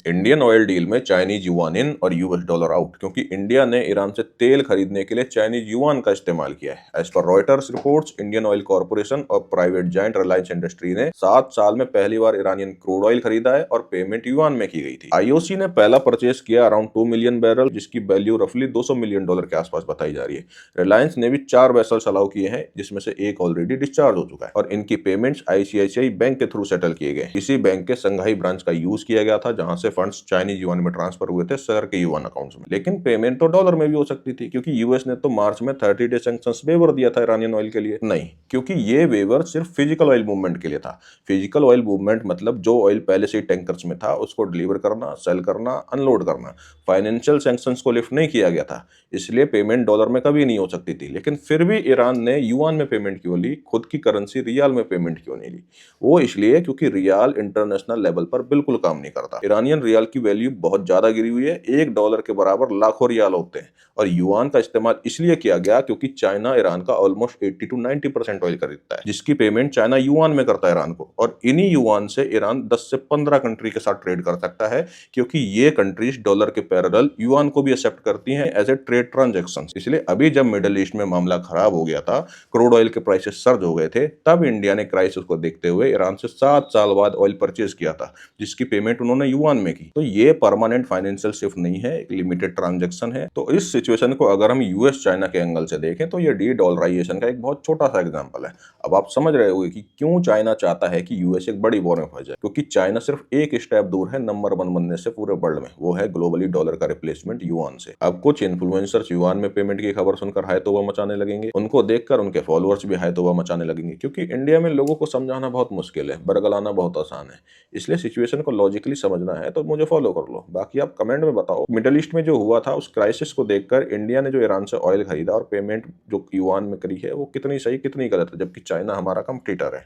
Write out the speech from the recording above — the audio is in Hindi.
इंडियन ऑयल डील में चाइनीज युआन इन और यूएस डॉलर आउट, क्योंकि इंडिया ने ईरान से तेल खरीदने के लिए चाइनीज युआन का इस्तेमाल किया है। As per Reuters reports, Indian Oil Corporation और प्राइवेट जायंट रिलायंस इंडस्ट्री ने 7 साल में पहली बार ईरानियन क्रूड ऑयल खरीदा है और पेमेंट युआन में की गई थी। आईओसी ने पहला परचेस किया अराउंड 2 मिलियन बैरल, जिसकी वैल्यू रफली $200 मिलियन के आसपास बताई जा रही है। रिलायंस ने भी 4 वेसल्स अलाउ किए हैं, जिसमें से एक ऑलरेडी डिस्चार्ज हो चुका है और इनकी पेमेंट्स आईसीआईसीआई बैंक के थ्रू सेटल किए गए। इसी बैंक के संघाई ब्रांच का यूज किया गया था, जहां से फंड्स चाइनीज युआन में ट्रांसफर हुए थे सर के युआन अकाउंट्स में। लेकिन पेमेंट तो डॉलर में भी हो सकती थी, क्योंकि यूएस ने तो मार्च में 30 डे सैंक्शंस वेवर दिया था ईरानियन ऑयल के लिए। नहीं, क्योंकि ये वेवर सिर्फ फिजिकल ऑयल मूवमेंट के लिए था। फिजिकल ऑयल मूवमेंट मतलब जो ऑयल पहले से ही टैंकर्स में था उसको डिलीवर करना, सेल करना, अनलोड करना। फाइनेंशियल सैंक्शंस को लिफ्ट नहीं किया गया था, इसलिए पेमेंट डॉलर में कभी नहीं हो सकती थी। लेकिन फिर भी ईरान ने युआन में पेमेंट क्यों ली, खुद की करेंसी रियाल में पेमेंट क्यों नहीं ली? वो इसलिए क्योंकि रियाल इंटरनेशनल लेवल पर बिल्कुल काम नहीं करता। ईरानियन रियाल की वैल्यू बहुत ज्यादा गिरी हुई है, $1 के बराबर लाखों रियाल होते हैं। और युआन का इस्तेमाल इसलिए किया गया क्योंकि चाइना ईरान का ऑलमोस्ट 80 to 90% ऑयल खरीदता है, जिसकी पेमेंट चाइना युआन में करता है ईरान को। और इन्हीं युआन से ईरान 10 से 15 कंट्री के साथ ट्रेड कर सकता है, क्योंकि ये कंट्रीज डॉलर के पैरेलल युआन को भी एक्सेप्ट करती हैं एज ए ट्रेड ट्रांजैक्शन। इसलिए अभी जब मिडिल ईस्ट में मामला खराब हो गया था, क्रूड ऑयल के प्राइसेस सर्ज हो गए थे, तब इंडिया ने क्राइसिस को देखते हुए ईरान से 7 साल बाद ऑयल परचेज किया था, जिसकी पेमेंट उन्होंने युआन में की। तो ये परमानेंट फाइनेंशियल शिफ्ट नहीं है, एक लिमिटेड ट्रांजैक्शन है। तो इस सिचुएशन को अगर हम यूएस चाइना के एंगल से देखें तो ये डी डॉलराइजेशन का एक बहुत छोटा सा एग्जांपल है। अब आप समझ रहे होंगे कि क्यों चाइना चाहता है कि यूएस एक बड़ी वॉर में फंस जाए, क्योंकि चाइना सिर्फ एक स्टेप दूर है नंबर 1 बनने से पूरे वर्ल्ड में, वो है ग्लोबली डॉलर का रिप्लेसमेंट युआन से। अब कुछ इन्फ्लुएंसर्स युआन में पेमेंट की खबर सुनकर हाय तौबा मचाने लगेंगे, उनको देखकर उनके फॉलोअर्स भी हाय तौबा मचाने लगेंगे, क्योंकि इंडिया में लोगों को समझाना बहुत मुश्किल है, बरगलाना बहुत आसान है। इसलिए सिचुएशन को लॉजिकली समझना है तो मुझे फॉलो कर लो। बाकी आप कमेंट में बताओ, मिडिल ईस्ट में जो हुआ था उस क्राइसिस को देखकर इंडिया ने जो ईरान से ऑयल खरीदा और पेमेंट जो युआन में करी है वो कितनी सही कितनी गलत है, जबकि चाइना हमारा कंपटीटर है।